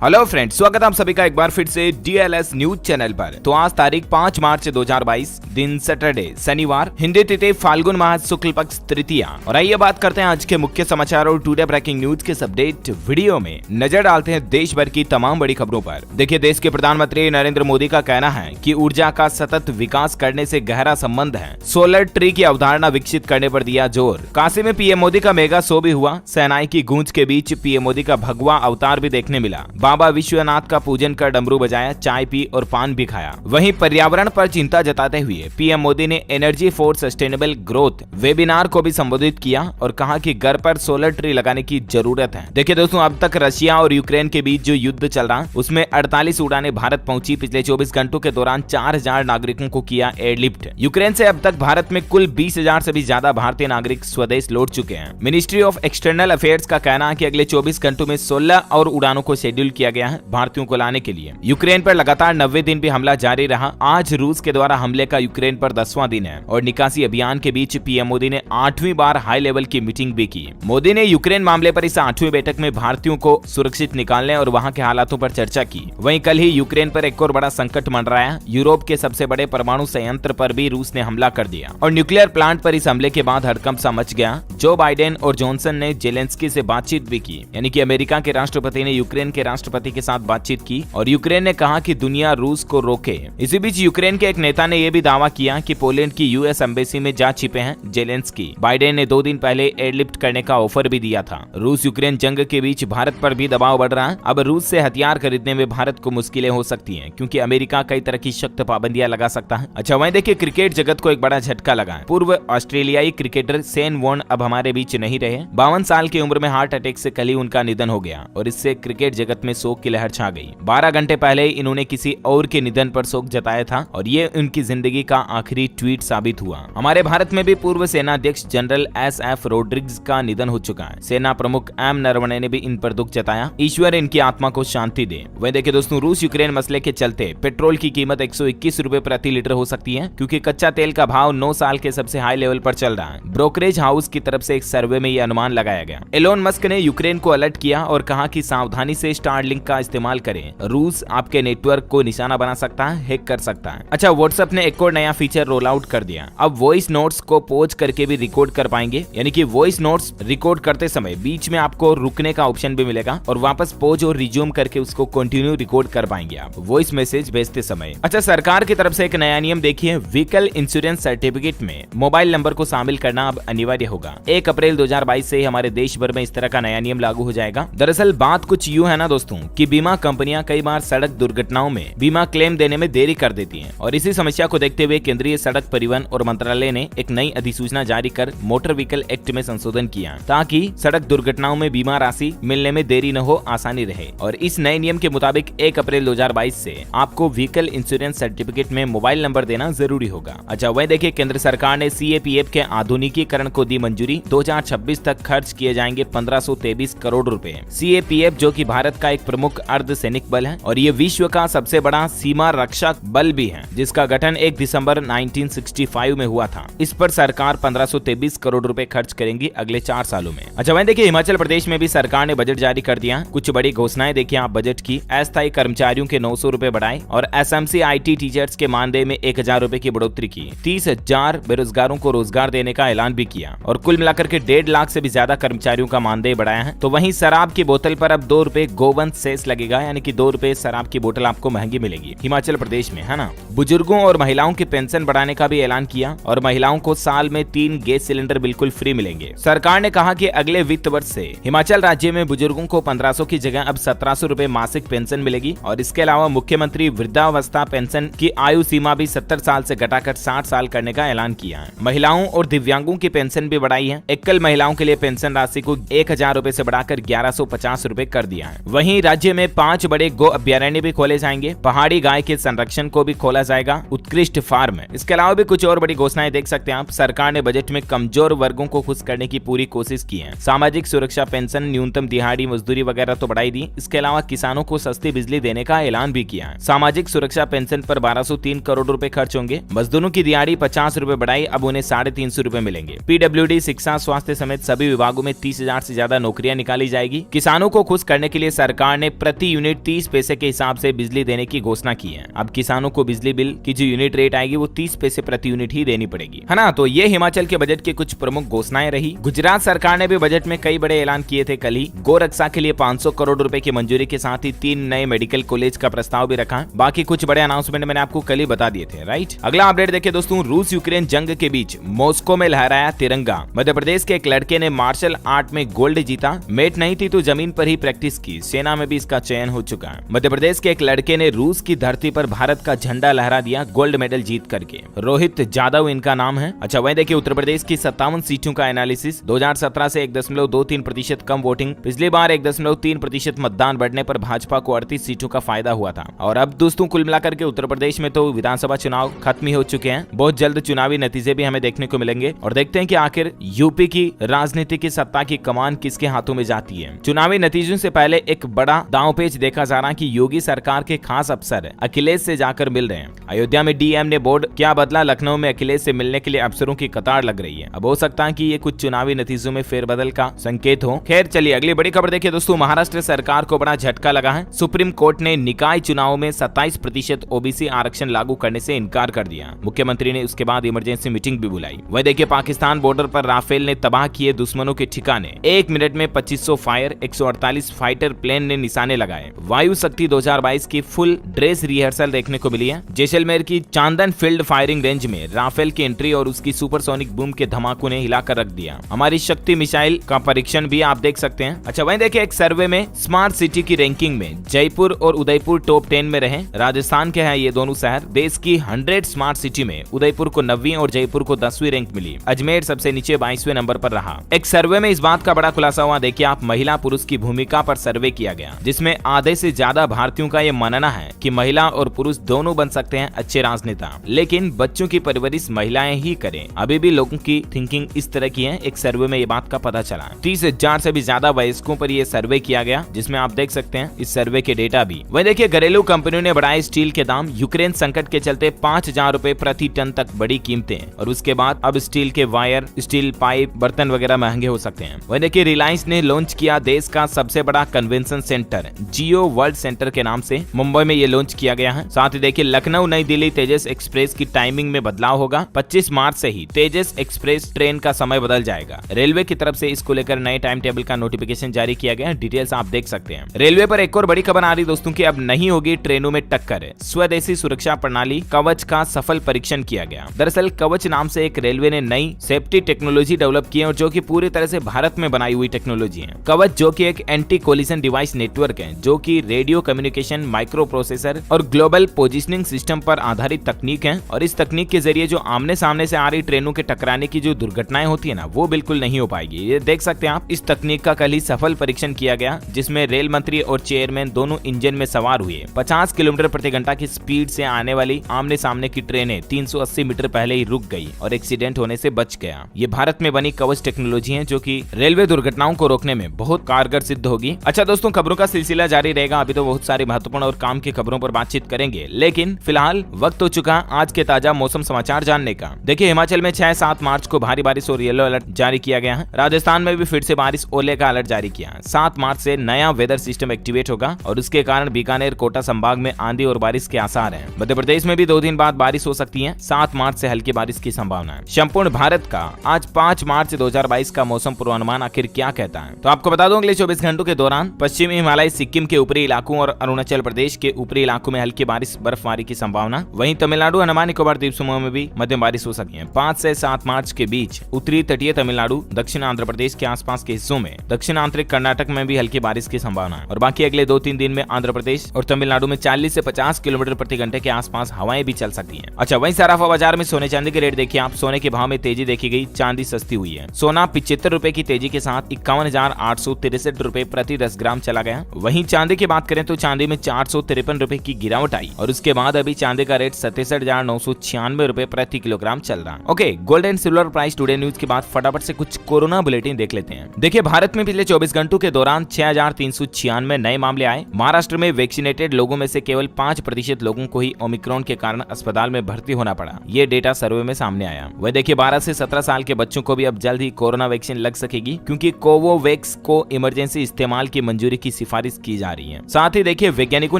Hello friends, स्वागत है आप सभी का एक बार फिर से DLS न्यूज चैनल पर। तो आज तारीख 5 मार्च 2022, दिन सैटरडे शनिवार, हिंदी तिथि फाल्गुन माह शुक्ल पक्ष तृतीया। और आइए बात करते हैं आज के मुख्य समाचार और टुडे ब्रेकिंग न्यूज के अपडेट वीडियो में नजर डालते हैं देश भर की तमाम बड़ी खबरों पर। देखिए, देश के प्रधानमंत्री नरेंद्र मोदी का कहना है कि ऊर्जा का सतत विकास करने से गहरा संबंध है। सोलर ट्री की अवधारणा विकसित करने पर दिया जोर। काशी में पीएम मोदी का मेगा शो भी हुआ। सेनाई की गूंज के बीच पीएम मोदी का भगवा अवतार भी देखने मिला। बाबा विश्वनाथ का पूजन कर डमरू बजाया, चाय पी और पान भी खाया। वहीं पर्यावरण पर चिंता जताते हुए पीएम मोदी ने energy for sustainable growth webinar को भी संबोधित किया और कहा कि घर पर सोलर ट्री लगाने की जरूरत है। देखिए दोस्तों, अब तक रशिया और यूक्रेन के बीच जो युद्ध चल रहा उसमें 48 उड़ानें भारत पहुंची। पिछले 24 घंटों के दौरान 4000 नागरिकों को किया एयरलिफ्ट। यूक्रेन से अब तक भारत में कुल 20,000 से भी ज्यादा भारतीय नागरिक स्वदेश लौट चुके हैं। मिनिस्ट्री ऑफ एक्सटर्नल अफेयर्स का कहना है कि अगले 24 घंटों में 16 और उड़ानों को शेड्यूल किया गया है भारतीयों को लाने के लिए। यूक्रेन पर लगातार 90 दिन भी हमला जारी रहा। आज रूस के द्वारा हमले का यूक्रेन पर 10वां दिन है और निकासी अभियान के बीच पीएम मोदी ने 8वीं बार हाई लेवल की मीटिंग भी की। मोदी ने यूक्रेन मामले पर इस 8वीं बैठक में भारतीयों को सुरक्षित निकालने और वहां के हालातों पर चर्चा की। वहीं कल ही यूक्रेन पर एक और बड़ा संकट मंडराया। यूरोप के सबसे बड़े परमाणु संयंत्र पर भी रूस ने हमला कर दिया और न्यूक्लियर प्लांट पर इस हमले के बाद हड़कंप सा मच गया। जो बाइडेन और जॉनसन ने जेलेंस्की से बातचीत भी की, यानी कि अमेरिका के राष्ट्रपति ने यूक्रेन के राष्ट्रपति के साथ बातचीत की और यूक्रेन ने कहा कि दुनिया रूस को रोके। इसी बीच यूक्रेन के एक नेता ने यह भी दावा किया कि पोलैंड की यूएस एम्बेसी में जा छिपे हैं जेलेंस्की। बाइडेन ने 2 दिन पहले एयरलिफ्ट करने का ऑफर भी दिया था। रूस यूक्रेन जंग के बीच भारत पर भी दबाव बढ़ रहा है। अब रूस से हथियार खरीदने में भारत को मुश्किलें हो सकती हैं क्योंकि अमेरिका कई तरह की सख्त पाबंदियां लगा सकता है। अच्छा, वहीं देखिए, क्रिकेट जगत को एक बड़ा झटका लगा है। पूर्व ऑस्ट्रेलियाई क्रिकेटर शेन वॉर्न अब हमारे बीच नहीं रहे। 52 साल की उम्र में हार्ट अटैक से कल ही उनका निधन हो गया और इससे क्रिकेट जगत में शोक की लहर छा गई। 12 घंटे पहले इन्होंने किसी और के निधन पर शोक जताया था और ये उनकी जिंदगी का आखिरी ट्वीट साबित हुआ। हमारे भारत में भी पूर्व सेना अध्यक्ष जनरल SF रोड्रिग्स का निधन हो चुका है। सेना प्रमुख M नरवणे ने भी इन पर दुख जताया। ईश्वर इनकी आत्मा को शांति दे। वहीं देखिए दोस्तों, रूस यूक्रेन मसले के चलते पेट्रोल की कीमत 121 रुपए प्रति लीटर हो सकती है क्योंकि कच्चा तेल का भाव 9 साल के सबसे हाई लेवल पर चल रहा है। ब्रोकरेज हाउस की तरफ से एक सर्वे में यह अनुमान लगाया गया। एलोन मस्क ने यूक्रेन को अलर्ट किया और कहा कि सावधानी से स्टारलिंक का इस्तेमाल करें। रूस आपके नेटवर्क को निशाना बना सकता है, हैक कर सकता है। अच्छा, व्हाट्सएप ने एक और नया फीचर रोल आउट कर दिया। अब वॉइस नोट्स को पॉज करके भी रिकॉर्ड कर पाएंगे, यानी कि वॉइस नोट्स रिकॉर्ड करते समय बीच में आपको रुकने का ऑप्शन भी मिलेगा और वापस पॉज और रिज्यूम करके उसको कंटिन्यू रिकॉर्ड कर पाएंगे आप वॉइस मैसेज भेजते समय। अच्छा, सरकार की तरफ से एक नया नियम देखिए, व्हीकल इंश्योरेंस सर्टिफिकेट में मोबाइल नंबर को शामिल करना अब अनिवार्य होगा। 1 अप्रैल 2022 से हमारे देश भर में इस तरह का नया नियम लागू हो जाएगा। दरअसल बात कुछ यूं है ना दोस्तों कि बीमा कंपनियां कई बार सड़क दुर्घटनाओं में बीमा क्लेम देने में देरी कर देती हैं और इसी समस्या को देखते हुए केंद्रीय सड़क परिवहन और मंत्रालय ने एक नई अधिसूचना जारी कर मोटर व्हीकल एक्ट में संशोधन किया ताकि सड़क दुर्घटनाओं में बीमा राशि मिलने में देरी न हो, आसानी रहे। और इस नए नियम के मुताबिक 1 अप्रैल 2022 से आपको व्हीकल इंश्योरेंस सर्टिफिकेट में मोबाइल नंबर देना जरूरी होगा। अच्छा, वही देखिए, केंद्र सरकार ने CAPF के आधुनिकीकरण को दी मंजूरी। 2026 तक खर्च किए जाएंगे 1523 करोड़ रुपए। CAPF जो कि भारत का एक प्रमुख अर्धसैनिक बल है और ये विश्व का सबसे बड़ा सीमा रक्षक बल भी है जिसका गठन 1 दिसंबर 1965 में हुआ था। इस पर सरकार 1523 करोड़ रुपए खर्च करेंगी अगले 4 सालों में। अच्छा, वहीं देखिए, हिमाचल प्रदेश में भी सरकार ने बजट जारी कर दिया। कुछ बड़ी घोषणाएं देखिए आप बजट की। अस्थायी कर्मचारियों के 900 रुपए बढ़ाए और SMC IT टीचर्स के मानदेय में 1000 रुपए की बढ़ोतरी की। 30,000 बेरोजगारों को रोजगार देने का ऐलान भी किया और कुल मिलाकर के 1.5 लाख से भी ज्यादा कर्मचारियों का मानदेय बढ़ाया है। तो वहीं शराब की बोतल पर अब 2 रुपए गोवंश सेस लगेगा, यानी कि 2 रुपए शराब की बोतल आपको महंगी मिलेगी हिमाचल प्रदेश में, है ना। बुजुर्गों और महिलाओं की पेंशन बढ़ाने का भी ऐलान किया और महिलाओं को साल में 3 गैस सिलेंडर बिल्कुल फ्री मिलेंगे। सरकार ने कहा कि अगले वित्त वर्ष से हिमाचल राज्य में बुजुर्गों को 1500 की जगह अब 1700 रुपए मासिक पेंशन मिलेगी और इसके अलावा मुख्यमंत्री वृद्धावस्था पेंशन की आयु सीमा भी 70 साल से घटाकर 60 साल करने का ऐलान किया है। महिलाओं और दिव्यांगों की पेंशन भी बढ़ाई है। एकल महिलाओं के लिए पेंशन राशि को 1000 रुपए से बढ़ाकर 1150 रुपए कर दिया है। वहीं राज्य में 5 बड़े गो अभ्यारण्य भी खोले जाएंगे। पहाड़ी गाय के संरक्षण को भी खोला जाएगा उत्कृष्ट फार्म। इसके अलावा भी कुछ और बड़ी घोषणाएं देख सकते हैं आप। सरकार ने बजट में कमजोर वर्गों को खुश करने की पूरी कोशिश की है। सामाजिक सुरक्षा पेंशन, न्यूनतम दिहाड़ी मजदूरी वगैरह तो बढ़ाई दी। इसके अलावा किसानों को सस्ती बिजली देने का ऐलान भी किया है। सामाजिक सुरक्षा पेंशन पर 1203 करोड़ रुपए खर्च होंगे। मजदूरों की दिहाड़ी 50 रुपए बढ़ाई, अब उन्हें 350 रुपए मिलेंगे। PWD, शिक्षा, स्वास्थ्य समेत सभी विभागों में 30,000 से ज्यादा नौकरियां निकाली जाएगी। किसानों को खुश करने के लिए सरकार सरकार ने प्रति यूनिट 30 पैसे के हिसाब से बिजली देने की घोषणा की है। अब किसानों को बिजली बिल की जो यूनिट रेट आएगी वो 30 पैसे प्रति यूनिट ही देनी पड़ेगी, है ना। तो ये हिमाचल के बजट की कुछ प्रमुख घोषणाएं रही। गुजरात सरकार ने भी बजट में कई बड़े ऐलान किए थे। कल ही गौ रक्षा के लिए 500 करोड़ रुपए की मंजूरी के साथ ही 3 नए मेडिकल कॉलेज का प्रस्ताव भी रखा। बाकी कुछ बड़े अनाउंसमेंट मैंने आपको कल ही बता दिए थे, राइट। अगला अपडेट देखिए दोस्तों, रूस यूक्रेन जंग के बीच मॉस्को में लहराया तिरंगा। मध्य प्रदेश के एक लड़के ने मार्शल आर्ट में गोल्ड जीता। मेट नहीं थी तो जमीन पर ही प्रैक्टिस की। सेना में भी इसका चयन हो चुका है। मध्य प्रदेश के एक लड़के ने रूस की धरती पर भारत का झंडा लहरा दिया गोल्ड मेडल जीत करके। रोहित जाधव इनका नाम है। अच्छा, वहीं देखिए उत्तर प्रदेश की 57 सीटों का एनालिसिस। 2017 से 1.23% कम वोटिंग। पिछली बार 1.3% मतदान बढ़ने पर भाजपा को 38 सीटों का फायदा हुआ था। और अब दोस्तों कुल मिलाकर के उत्तर प्रदेश में तो विधानसभा चुनाव खत्म हो चुके हैं। बहुत जल्द चुनावी नतीजे भी हमें देखने को मिलेंगे और देखते हैं कि आखिर यूपी की राजनीति की सत्ता की कमान किसके हाथों में जाती है। चुनावी नतीजों से पहले एक बड़ा दांवपेच देखा जा रहा कि योगी सरकार के खास अफसर अखिलेश से जाकर मिल रहे हैं। अयोध्या में डीएम ने बोर्ड क्या बदला, लखनऊ में अखिलेश से मिलने के लिए अफसरों की कतार लग रही है। अब हो सकता है कि ये कुछ चुनावी नतीजों में फेरबदल का संकेत हो। खैर चलिए अगली बड़ी खबर देखिए दोस्तों, महाराष्ट्र सरकार को बड़ा झटका लगा है। सुप्रीम कोर्ट ने निकाय चुनाव में 27% ओबीसी आरक्षण लागू करने से इनकार कर दिया। मुख्यमंत्री ने उसके बाद इमरजेंसी मीटिंग भी बुलाई। वह देखिए पाकिस्तान बॉर्डर पर राफेल ने तबाह किए दुश्मनों के ठिकाने। 1 मिनट में 2500 फायर, 148 फाइटर प्लेन ने निशाने लगाए। वायु शक्ति 2022 की फुल ड्रेस रिहर्सल देखने को मिली है। जैसलमेर की चांदन फील्ड फायरिंग रेंज में राफेल की एंट्री और उसकी सुपरसोनिक बूम के धमाकों ने हिलाकर रख दिया। हमारी शक्ति मिसाइल का परीक्षण भी आप देख सकते हैं। अच्छा वहीं देखिए एक सर्वे में स्मार्ट सिटी की रैंकिंग में जयपुर और उदयपुर टॉप 10 में रहे। राजस्थान के हैं ये दोनों शहर। देश की 100 स्मार्ट सिटी में उदयपुर को 9वीं और जयपुर को 10वीं रैंक मिली। अजमेर सबसे नीचे 22वें नंबर पर रहा। एक सर्वे में इस बात का बड़ा खुलासा हुआ। देखिए आप, महिला पुरुष की भूमिका पर सर्वे किया गया, जिसमें आधे से ज्यादा भारतीयों का यह मानना है कि महिला और पुरुष दोनों बन सकते हैं अच्छे राजनेता, लेकिन बच्चों की परवरिश महिलाएं ही करें। अभी भी लोगों की थिंकिंग इस तरह की है। एक सर्वे में ये बात का पता चला। 30,000 से भी ज्यादा वयस्कों पर यह सर्वे किया गया, जिसमें आप देख सकते हैं इस सर्वे के डेटा भी। वही देखिए घरेलू कंपनियों ने बढ़ाए स्टील के दाम। यूक्रेन संकट के चलते 5,000 रुपए प्रति टन तक बढ़ी कीमतें और उसके बाद अब स्टील के वायर, स्टील पाइप, बर्तन वगैरह महंगे हो सकते हैं। वही देखिए रिलायंस ने लॉन्च किया देश का सबसे बड़ा कन्वेंशन सेंटर जियो वर्ल्ड सेंटर के नाम से। मुंबई में ये लॉन्च किया गया है। साथ ही देखिए लखनऊ नई दिल्ली तेजस एक्सप्रेस की टाइमिंग में बदलाव होगा। 25 मार्च से ही तेजस एक्सप्रेस ट्रेन का समय बदल जाएगा। रेलवे की तरफ से इसको लेकर नए टाइम टेबल का नोटिफिकेशन जारी किया गया है। डिटेल्स आप देख सकते हैं। रेलवे पर एक और बड़ी खबर आ रही दोस्तों की अब नहीं होगी ट्रेनों में टक्कर। स्वदेशी सुरक्षा प्रणाली कवच का सफल परीक्षण किया गया। दरअसल कवच नाम से एक रेलवे ने नई सेफ्टी टेक्नोलॉजी डेवलप की है और जो कि पूरी तरह से भारत में बनाई हुई टेक्नोलॉजी है। कवच जो कि एक एंटी कोलिजन डिवाइस नेटवर्क है, जो कि रेडियो कम्युनिकेशन, माइक्रो प्रोसेसर और ग्लोबल पोजिशनिंग सिस्टम पर आधारित तकनीक है। और इस तकनीक के जरिए जो आमने सामने से आ रही ट्रेनों के टकराने की जो दुर्घटनाएं होती है ना, वो बिल्कुल नहीं हो पाएगी। ये देख सकते हैं आप, इस तकनीक का कल ही सफल परीक्षण किया गया, जिसमें रेल मंत्री और चेयरमैन दोनों इंजन में सवार हुए। 50 किलोमीटर प्रति घंटा की स्पीड से आने वाली आमने सामने की ट्रेनें 380 मीटर पहले ही रुक गई और एक्सीडेंट होने से बच गया। ये भारत में बनी कवच टेक्नोलॉजी है, जो कि रेलवे दुर्घटनाओं को रोकने में बहुत कारगर सिद्ध होगी। अच्छा दोस्तों, खबरों का सिलसिला जारी रहेगा। अभी तो बहुत सारी महत्वपूर्ण और काम की खबरों पर बातचीत करेंगे, लेकिन फिलहाल वक्त हो चुका आज के ताजा मौसम समाचार जानने का। देखिए हिमाचल में 6-7 मार्च को भारी बारिश और येलो अलर्ट जारी किया गया है। राजस्थान में भी फिर से बारिश, ओले का अलर्ट जारी किया। 7 मार्च से नया वेदर सिस्टम एक्टिवेट होगा और उसके कारण बीकानेर, कोटा संभाग में आंधी और बारिश के आसार हैं। मध्य प्रदेश में भी 2 दिन बाद बारिश हो सकती है। 7 मार्च से हल्की बारिश की संभावना है। संपूर्ण भारत का आज 5 मार्च 2022 का मौसम पूर्वानुमान आखिर क्या कहता है, तो आपको बता दूं अगले 24 घंटों के दौरान पश्चिमी हिमालय, सिक्किम के ऊपरी इलाकों और अरुणाचल प्रदेश के ऊपरी इलाकों में हल्की बारिश, बर्फबारी की संभावना। वहीं तमिलनाडु, अंडमान निकोबार द्वीप समूह में भी मध्यम बारिश हो सकती है। 5 से 7 मार्च के बीच उत्तरी तटीय तमिलनाडु, दक्षिण आंध्र प्रदेश के आसपास के हिस्सों में, दक्षिण आंतरिक कर्नाटक में भी हल्की बारिश की संभावना है। और बाकी अगले 2-3 दिन में आंध्र प्रदेश और तमिलनाडु में 40 से 50 किलोमीटर प्रति घंटे के आसपास हवाएं भी चल सकती हैं। अच्छा वहीं सराफा बाजार में सोने चांदी के रेट देखिए आप। सोने के भाव में तेजी देखी गई, चांदी सस्ती हुई है। सोना 75 रुपए की तेजी के साथ 51,863 रुपए प्रति 10 ग्राम चला गया। वहीं चांदी की बात करें तो चांदी में 453 रुपए की गिरावट आई और उसके बाद अभी चांदी का रेट 67,996 रुपए प्रति किलोग्राम चल रहा है। Okay, gold and silver price today news के बाद फटाफट से कुछ कोरोना बुलेटिन देख लेते हैं। देखिए भारत में पिछले 24 घंटों के दौरान 6,396 नए मामले आए। महाराष्ट्र में वैक्सीनेटेड लोगों में से केवल 5% लोगों को ही ओमिक्रॉन के कारण अस्पताल में भर्ती होना पड़ा। ये डेटा सर्वे में सामने आया। वह देखिए 12 से 17 साल के बच्चों को भी अब जल्द ही कोरोना वैक्सीन लग सकेगी, क्योंकि कोवोवैक्स को इमरजेंसी इस्तेमाल की मंजूरी की सिफारिश की जा रही है। साथ ही देखिए वैज्ञानिकों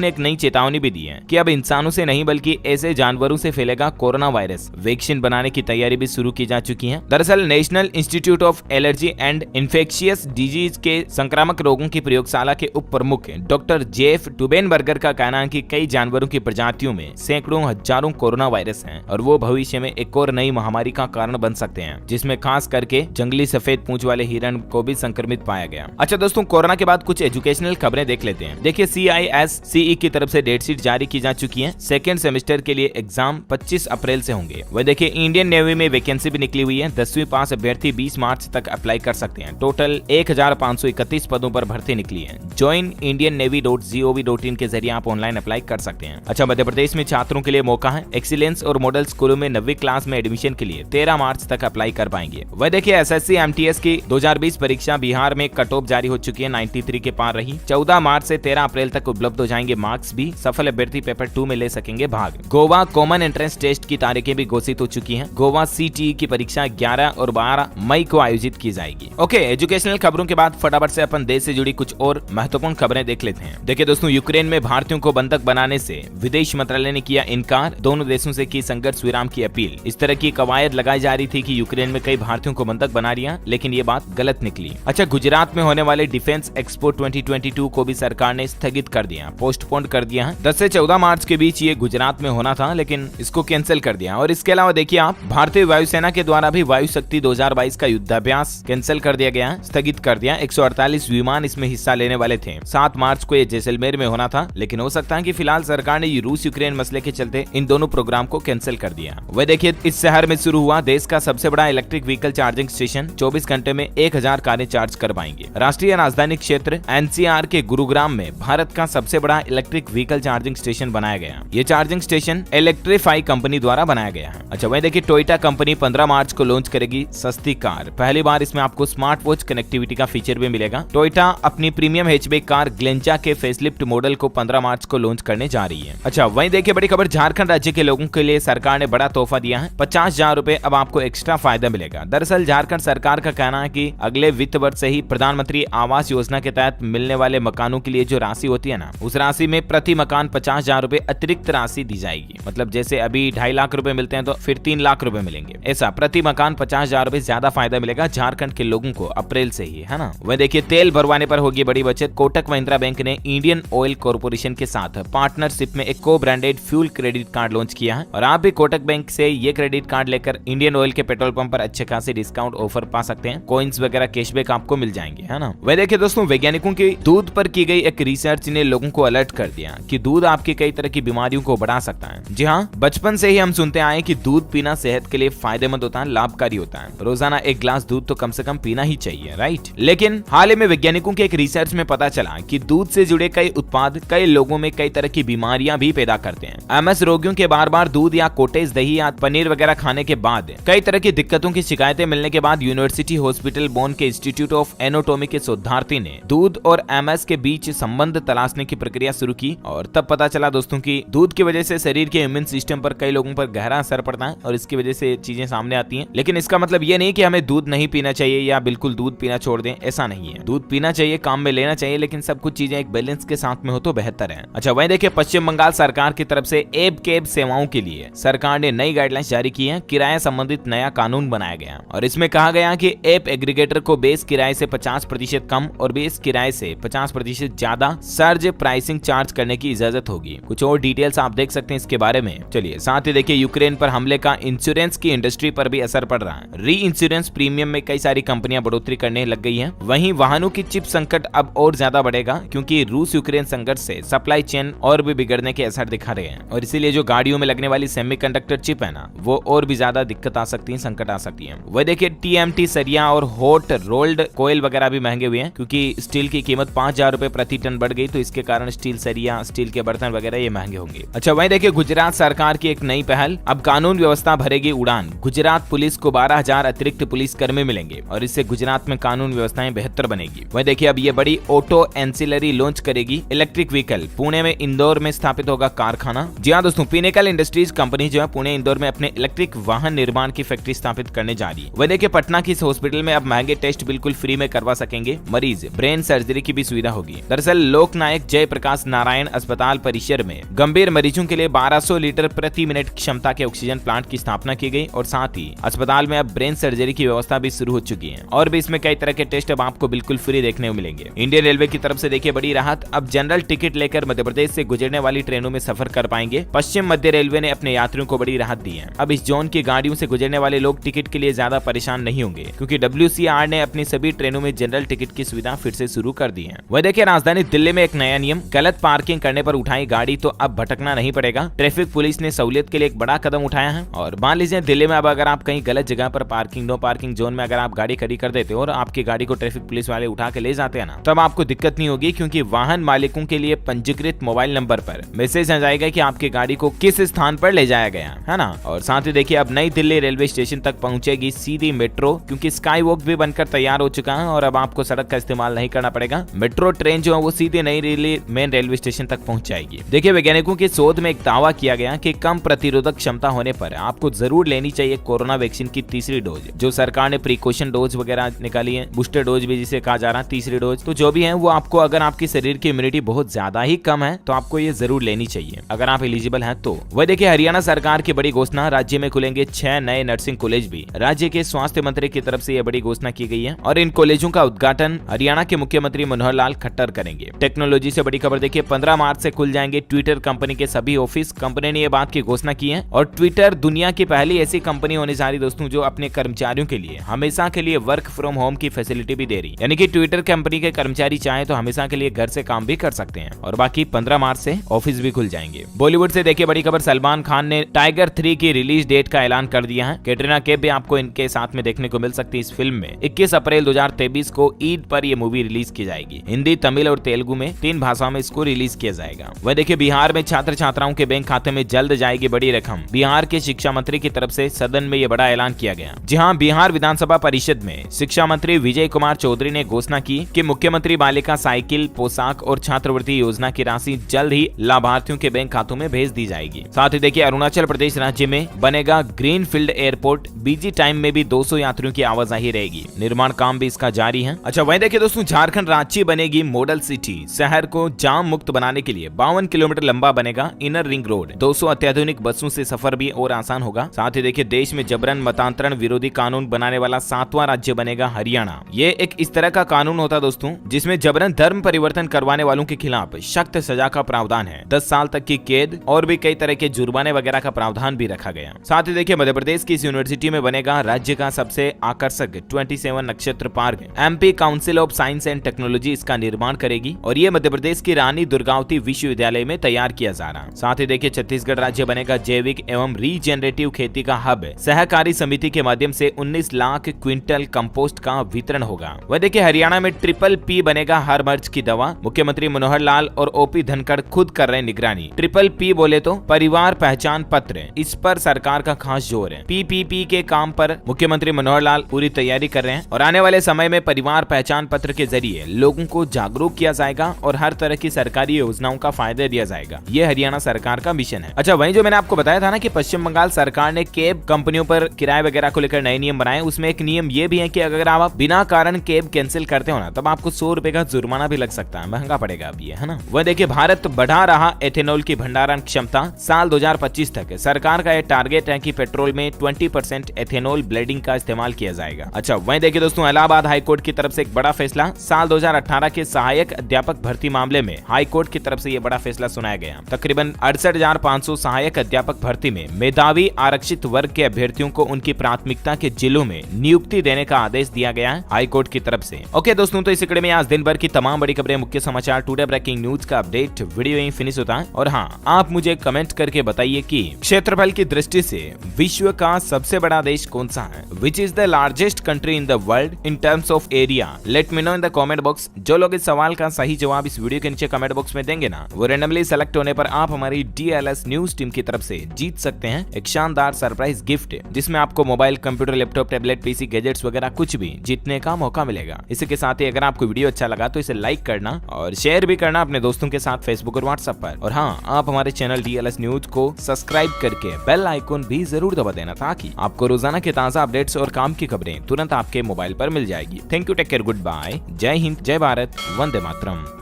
ने एक नई चेतावनी भी दी है कि अब इंसानों से नहीं बल्कि ऐसे जानवरों से फैलेगा कोरोना वायरस। वैक्सीन बनाने की तैयारी भी शुरू की जा चुकी है। दरअसल national institute of allergy and infectious disease के संक्रामक रोगों की प्रयोगशाला के उप प्रमुख डॉक्टर जेफ टुबेनबर्गर का कहना है कि कई जानवरों की प्रजातियों में सैकड़ों हजारों कोरोना वायरस हैं और वो भविष्य में एक और नई महामारी का कारण बन सकते हैं, जिसमें खास करके जंगली सफेद पूंछ वाले हिरण को भी संक्रमित पाया गया। अच्छा दोस्तों, कोरोना के बाद कुछ एजुकेशनल खबरें देख लेते हैं। देखिए CISCE की तरफ से डेट शीट जारी की जा चुकी है। सेकेंड सेमेस्टर के लिए एग्जाम 25 अप्रैल से होंगे। वह देखिए इंडियन नेवी में वैकेंसी भी निकली हुई है। 10वीं पास अभ्यर्थी 20 मार्च तक अप्लाई कर सकते हैं। टोटल 1531 पदों पर भर्ती निकली है। ज्वाइन इंडियन navy.gov.in के जरिए आप ऑनलाइन अप्लाई कर सकते हैं। अच्छा, मध्य प्रदेश में छात्रों के लिए मौका है। एक्सीलेंस और मॉडल स्कूलों में 9वीं क्लास में एडमिशन के लिए 13 मार्च तक अप्लाई कर पाएंगे। वह देखिए SSC MTS की 2020 परीक्षा बिहार में कट ऑफ जारी हो चुकी है। 93 के पार रही। 14 मार्च से 13 अप्रैल तक उपलब्ध हो जाएंगे मार्क्स भी। सफल अभ्यर्थी पेपर 2 में ले सकेंगे भाग। गोवा कॉमन एंट्रेंस टेस्ट की तारीखें भी घोषित हो चुकी हैं। गोवा CTE की परीक्षा 11 और 12 मई को आयोजित की जाएगी। ओके, एजुकेशनल खबरों के बाद फटाफट से अपन देश से जुड़ी कुछ और महत्वपूर्ण खबरें देख लेते हैं। देखिए दोस्तों, यूक्रेन में भारतीयों को बंधक बनाने से विदेश मंत्रालय ने किया इनकार। दोनों देशों से की संघर्ष विराम की अपील। इस तरह की कवायद लगाई जा रही थी कि यूक्रेन में कई भारतीयों को बंधक बना लिया, लेकिन ये बात गलत निकली। अच्छा, गुजरात में होने वाले डिफेंस एक्सपो 2022 को भी सरकार ने स्थगित कर दिया, पोस्टपोन कर दिया है। 10 से 14 मार्च के बीच ये गुजरात में होना था, लेकिन इसको कैंसिल कर दिया। और इसके अलावा देखिए आप, भारतीय वायुसेना के द्वारा भी वायु शक्ति 2022 का युद्धाभ्यास कैंसिल कर दिया गया, स्थगित कर दिया। 148 विमान इसमें हिस्सा लेने वाले थे। 7 मार्च को ये जैसलमेर में होना था, लेकिन हो सकता है कि फिलहाल सरकार ने रूस यूक्रेन मसले के चलते इन दोनों प्रोग्राम को कैंसिल कर दिया। वह देखिए, इस शहर में शुरू हुआ देश का सबसे बड़ा इलेक्ट्रिक व्हीकल चार्जिंग स्टेशन। 24 घंटे में 1000 कारें चार्ज कर पाएंगे। राष्ट्रीय राजधानी क्षेत्र NCR के गुरुग्राम में भारत का सबसे बड़ा इलेक्ट्रिक व्हीकल चार्जिंग स्टेशन बनाया गया। ये चार्जिंग स्टेशन इलेक्ट्रीफाई कंपनी द्वारा बनाया गया है। अच्छा, वह देखिए टोयोटा कंपनी 15 मार्च को लॉन्च करेगी सस्ती कार। पहली बार इसमें आपको स्मार्ट वॉच कनेक्टिविटी का फीचर भी मिलेगा। टोयोटा अपनी प्रीमियम हैचबैक कार ग्लेंचा के फेसलिफ्ट मॉडल को 15 मार्च को लॉन्च करने जा रही है। अच्छा, वहीं देखिए बड़ी खबर, झारखंड राज्य के लोगों के लिए सरकार ने बड़ा तोहफा दिया है। 50,000 रुपए अब आपको एक्स्ट्रा फायदा मिलेगा। दरअसल झारखंड सरकार का कहना है कि अगले वित्त वर्ष से ही प्रधानमंत्री आवास योजना के तहत मिलने वाले मकानों के लिए जो राशि होती है ना, उस राशि में प्रति मकान 50,000 रुपए अतिरिक्त राशि दी जाएगी। मतलब जैसे अभी 2.5 लाख रुपए मिलते हैं तो फिर 3 लाख रुपए मिलेंगे। ऐसा प्रति मकान 50,000 रुपए ज्यादा फायदा मिलेगा झारखंड के लोगों को अप्रैल से ही, है ना। वह देखिए तेल भरवाने पर होगी बड़ी बचत। कोटक महिंद्रा बैंक ने इंडियन ऑयल कॉर्पोरेशन के साथ पार्टनरशिप में एक को branded fuel credit card launch किया है और आप भी कोटक बैंक से ये क्रेडिट कार्ड लेकर इंडियन ऑयल के पेट्रोल पंप पर अच्छे खासे डिस्काउंट ऑफर पा सकते हैं। कॉइंस वगैरह कैशबैक आपको मिल जाएंगे, है ना। वह देखिए दोस्तों, वैज्ञानिकों की दूध पर की गई एक रिसर्च ने लोगों को अलर्ट कर दिया कि दूध आपकी कई तरह की बीमारियों को बढ़ा सकता है। जी हाँ, बचपन से ही हम सुनते आए कि दूध पीना सेहत के लिए फायदेमंद होता है, लाभकारी होता है। रोजाना 1 ग्लास दूध तो कम से कम पीना ही चाहिए, राइट। लेकिन हाल ही में वैज्ञानिकों के एक रिसर्च में पता चला कि दूध से जुड़े कई उत्पाद कई लोगों में कई तरह की बीमारियां भी पैदा करते हैं। MS रोगियों के बार-बार दूध या कॉटेज दही या पनीर वगैरह खाने के बाद कई तरह की दिक्कतों की शिकायतें मिलने के बाद यूनिवर्सिटी हॉस्पिटल बोन के इंस्टीट्यूट ऑफ एनाटॉमी के शोधार्थी ने दूध और MS के बीच संबंध तलाशने की प्रक्रिया शुरू की और तब पता चला दोस्तों की दूध की वजह से शरीर के इम्यून सिस्टम पर कई लोगों पर गहरा असर पड़ता है और इसकी वजह से चीजें सामने आती हैं। लेकिन इसका मतलब ये नहीं कि हमें दूध नहीं पीना चाहिए या बिल्कुल दूध पीना छोड़ दें, ऐसा नहीं है। दूध पीना चाहिए, काम में लेना चाहिए, लेकिन सब कुछ चीजें एक बैलेंस के साथ में हो तो बेहतर है। अच्छा, वहीं देखिए पश्चिम बंगाल सरकार की तरफ से एप कैब सेवाओं के लिए सरकार ने नई गाइडलाइंस जारी की है। किराया संबंधित नया कानून बनाया गया और इसमें कहा गया कि ऐप एग्रीगेटर को बेस किराए से 50% कम और बेस किराए से 50% ज्यादा सर्ज प्राइसिंग चार्ज करने की इजाजत होगी। कुछ और डिटेल्स आप देख सकते हैं इसके बारे में। चलिए, साथ ही देखिए यूक्रेन पर हमले का इंश्योरेंस की इंडस्ट्री पर भी असर पड़ रहा है। री इंश्योरेंस प्रीमियम में कई सारी कंपनियां बढ़ोतरी करने लग गई हैं। वहीं वाहनों की चिप संकट अब और ज्यादा बढ़ेगा क्योंकि रूस यूक्रेन संघर्ष से सप्लाई चेन और भी बिगड़ने के असर दिखा रहे हैं और इसीलिए जो गाड़ियों में लगने वाली सेमीकंडक्टर चिप है ना, वो और भी ज्यादा दिक्कत आ सकती है, संकट आ सकती है। वह देखिए TMT सरिया और हॉट रोल्ड कोयल वगैरह भी महंगे हुए हैं क्योंकि स्टील की कीमत 5,000 रुपए प्रति टन बढ़ गई, तो इसके कारण स्टील सरिया, स्टील के बर्तन वगैरह ये महंगे होंगे। अच्छा, वहीं देखिए गुजरात सरकार की एक नई पहल, अब कानून व्यवस्था भरेगी उड़ान। गुजरात पुलिस को 12,000 अतिरिक्त पुलिस कर्मी मिलेंगे और इससे गुजरात में कानून व्यवस्थाएं बेहतर बनेगी। वह देखिए अब ये बड़ी ऑटो एंसिलरी लॉन्च करेगी इलेक्ट्रिक व्हीकल। पुणे में इंदौर में स्थापित होगा कारखाना। जी हाँ दोस्तों, पिनेकल इंडस्ट्रीज कंपनी जो है पुणे इंदौर में अपने इलेक्ट्रिक वाहन निर्माण की फैक्ट्री स्थापित करने जा रही है। वह देखिए पटना की इस हॉस्पिटल में अब महंगे टेस्ट बिल्कुल फ्री में करवा सकेंगे मरीज। ब्रेन सर्जरी की भी भी सुविधा होगी। दरअसल लोकनायक जयप्रकाश नारायण अस्पताल परिसर में गंभीर मरीजों के लिए 1200 लीटर प्रति मिनट क्षमता के ऑक्सीजन प्लांट की स्थापना की गई और साथ ही अस्पताल में अब ब्रेन सर्जरी की व्यवस्था भी शुरू हो चुकी है और भी इसमें कई तरह के टेस्ट अब आपको बिल्कुल फ्री देखने को मिलेंगे। इंडियन रेलवे की तरफ से देखिए बड़ी राहत, अब जनरल टिकट लेकर मध्य प्रदेश से गुजरने वाली ट्रेनों में सफर कर पाएंगे। पश्चिम मध्य रेलवे ने अपने यात्रियों को बड़ी राहत दी है। अब इस जोन की गाड़ियों से गुजरने वाले लोग टिकट के लिए ज्यादा परेशान नहीं होंगे क्योंकि WCR ने अपनी सभी ट्रेनों में जनरल टिकट की सुविधा फिर से शुरू कर दी है। वह देखिए राजधानी दिल्ली में एक नया नियम, गलत पार्किंग करने पर उठाई गाड़ी तो अब भटकना नहीं पड़ेगा। ट्रैफिक पुलिस ने सहूलियत के लिए एक बड़ा कदम उठाया है और मान लीजिए दिल्ली में अब अगर आप कहीं गलत जगह पर पार्किंग नो पार्किंग जोन में अगर आप गाड़ी खड़ी कर देते हो और आपकी गाड़ी को ट्रैफिक पुलिस वाले उठा के ले जाते हैं ना, तब आपको दिक्कत नहीं होगी क्योंकि वाहन मालिकों के लिए पंजीकृत मोबाइल नंबर पर मैसेज आ जाएगा कि आपकी गाड़ी को किस स्थान पर ले जाया गया है ना। और साथ ही देखिए अब नई दिल्ली रेलवे स्टेशन तक पहुंचेगी सीधी मेट्रो क्योंकि स्काई वॉक भी बनकर तैयार हो चुका है और अब आपको सड़क का इस्तेमाल नहीं करना पड़ेगा। मेट्रो ट्रेन जो है वो सीधे नई दिल्ली मेन रेलवे स्टेशन तक पहुंच जाएगी। देखिए वैज्ञानिकों की शोध में एक दावा किया गया कि कम प्रतिरोधक क्षमता होने पर आपको जरूर लेनी चाहिए कोरोना वैक्सीन की तीसरी डोज। जो सरकार ने प्रिकॉशन डोज वगैरह निकाली है, बूस्टर डोज भी जिसे कहा जा रहा है, तीसरी डोज, तो जो भी है वो आपको अगर आपकी शरीर की इम्यूनिटी बहुत ज्यादा ही कम है तो आपको ये जरूर लेनी चाहिए अगर आप एलिजिबल हैं तो। वह देखिए हरियाणा सरकार की बड़ी घोषणा, राज्य में खुलेंगे 6 नए नर्सिंग कॉलेज भी। राज्य के स्वास्थ्य मंत्री की तरफ से यह बड़ी घोषणा की गई है और इन कॉलेजों का उद्घाटन हरियाणा के मुख्यमंत्री मनोहर लाल खट्टर करेंगे। टेक्नोलॉजी से बड़ी खबर देखिए 15 मार्च से खुल जाएंगे ट्विटर कंपनी के सभी ऑफिस। कंपनी ने यह बात की घोषणा की है और ट्विटर दुनिया की पहली ऐसी कंपनी होने जा रही दोस्तों जो अपने कर्मचारियों के लिए हमेशा के लिए वर्क फ्रॉम होम की फैसिलिटी भी दे रही, यानी कि ट्विटर कंपनी के कर्मचारी चाहे तो हमेशा के लिए घर से काम भी कर सकते हैं और बाकी 15 मार्च से ऑफिस भी खुल जाएंगे। बॉलीवुड से देखिए बड़ी खबर, सलमान खान ने टाइगर 3 की रिलीज डेट का ऐलान कर दिया है। कैटरीना कैफ भी आपको इनके साथ में देखने को मिल सकती है। इस फिल्म में 21 अप्रैल 2023 को ईद पर यह मूवी रिलीज की जाएगी। हिंदी, तमिल और तेलुगु में 3 भाषाओं में इसको रिलीज किया जाएगा। वह देखिए बिहार में छात्र छात्राओं के बैंक खाते में जल्द जाएगी बड़ी रकम। बिहार के शिक्षा मंत्री की तरफ से सदन में यह बड़ा ऐलान किया गया। जी हां, बिहार विधानसभा परिषद में शिक्षा मंत्री विजय कुमार चौधरी ने घोषणा की कि मुख्यमंत्री बालिका साइकिल, पोशाक और छात्रवृत्ति योजना की राशि जल्द ही लाभार्थियों के बैंक खातों में भेज दी जाएगी। साथ ही देखिए अरुणाचल प्रदेश राज्य में बनेगा ग्रीन फील्ड एयरपोर्ट। बीजी टाइम में भी 200 यात्रियों की आवाजाही रहेगी। निर्माण काम भी इसका जारी है। अच्छा वहीं देखिए दोस्तों झारखंड रांची बनेगी मॉडल सिटी। शहर को जाम मुक्त बनाने के लिए 52 किलोमीटर लंबा बनेगा इनर रिंग रोड। 200 अत्याधुनिक बसों से सफर भी और आसान होगा। साथ ही देखिए देश में जबरन मतांतरण विरोधी कानून बनाने वाला 7वां राज्य बनेगा हरियाणा। ये एक इस तरह का कानून होता दोस्तों जिसमें जबरन धर्म परिवर्तन करवाने वालों के खिलाफ सख्त सजा का प्रावधान है। 10 साल तक की कैद और भी कई तरह के जुर्माने वगैरह का प्रावधान भी रखा गया। साथ ही देखिए मध्य प्रदेश की इस यूनिवर्सिटी में बनेगा राज्य का सबसे आकर्षक 27 नक्षत्र park. MP council of science and technology इसका निर्माण करेगी और ये मध्य प्रदेश की रानी दुर्गावती विश्वविद्यालय में तैयार किया जा रहा। साथ ही देखिए छत्तीसगढ़ राज्य बनेगा जैविक एवं रीजेनरेटिव खेती का हब। सहकारी समिति के माध्यम से 19 लाख क्विंटल कंपोस्ट का वितरण होगा। वह देखिए हरियाणा में PPP बनेगा हर मर्ज की दवा। मुख्यमंत्री मनोहर लाल और OP धनखड़ खुद कर रहे निगरानी। PPP बोले तो परिवार पहचान पत्र, इस पर सरकार का खास जोर है। PPP के काम पर मुख्यमंत्री मनोहर लाल पूरी तैयारी कर रहे हैं और आने वाले समय में परिवार पहचान पत्र के जरिए लोगों को जागरूक किया जाएगा और हर तरह की सरकारी योजनाओं का फायदा दिया जाएगा। ये हरियाणा सरकार का मिशन है। अच्छा वहीं जो मैंने आपको बताया था ना कि पश्चिम बंगाल सरकार ने कैब कंपनियों पर किराए वगैरह को लेकर नए नियम बनाए, उसमें एक नियम ये भी है कि अगर आप बिना कारण कैब कैंसिल करते हो ना तब आपको 100 रुपए का जुर्माना भी लग सकता है। महंगा पड़ेगा अब ये, है ना। वह देखिए भारत बढ़ा रहा एथेनॉल की भंडारण क्षमता। साल 2025 तक सरकार का यह टारगेट है कि पेट्रोल में 20% एथेनॉल ब्लेंडिंग का इस्तेमाल किया जाएगा। अच्छा वहीं देखिए दोस्तों इलाहाबाद हाईकोर्ट की तरफ से एक बड़ा फैसला। साल 2018 के सहायक अध्यापक भर्ती मामले में हाईकोर्ट की तरफ से यह बड़ा फैसला सुनाया गया। तकरीबन 68,500 सहायक अध्यापक भर्ती में मेधावी आरक्षित वर्ग के अभ्यर्थियों को उनकी प्राथमिकता के जिलों में नियुक्ति देने का आदेश दिया गया है हाईकोर्ट की तरफ से। ओके दोस्तों, तो इस कड़ी में आज दिन भर की तमाम बड़ी खबरें, मुख्य समाचार, टुडे ब्रेकिंग न्यूज का अपडेट वीडियो यहीं फिनिश होता है। और हाँ, आप मुझे कमेंट करके बताइए कि क्षेत्रफल की दृष्टि से विश्व का सबसे बड़ा देश कौन सा है। Which is the largest country in the world in terms of area. Let me know in the comment box. जो लोग इस सवाल का सही जवाब इस वीडियो के नीचे कमेंट बॉक्स में देंगे ना, वो रेंडमली सेलेक्ट होने पर आप हमारी DLS न्यूज टीम की तरफ से जीत सकते हैं एक शानदार सरप्राइज गिफ्ट, जिसमें आपको mobile, computer, laptop, tablet, PC, gadgets वगैरह कुछ भी जीतने का मौका मिलेगा। इसी के साथ ही अगर आपको वीडियो अच्छा लगा तो इसे लाइक करना और शेयर भी करना अपने दोस्तों के साथ फेसबुक और व्हाट्सएप पर। और हाँ, आप हमारे चैनल DLS न्यूज को सब्सक्राइब करके बेल आइकन भी जरूर दबा देना ताकि आपको रोजाना के ताजा अपडेट्स और काम की खबरें तुरंत आपके मोबाइल पर मिल जाएगी। Thank you, take care, good bye, जय हिंद, जय भारत। भारत, वंदे मातरम।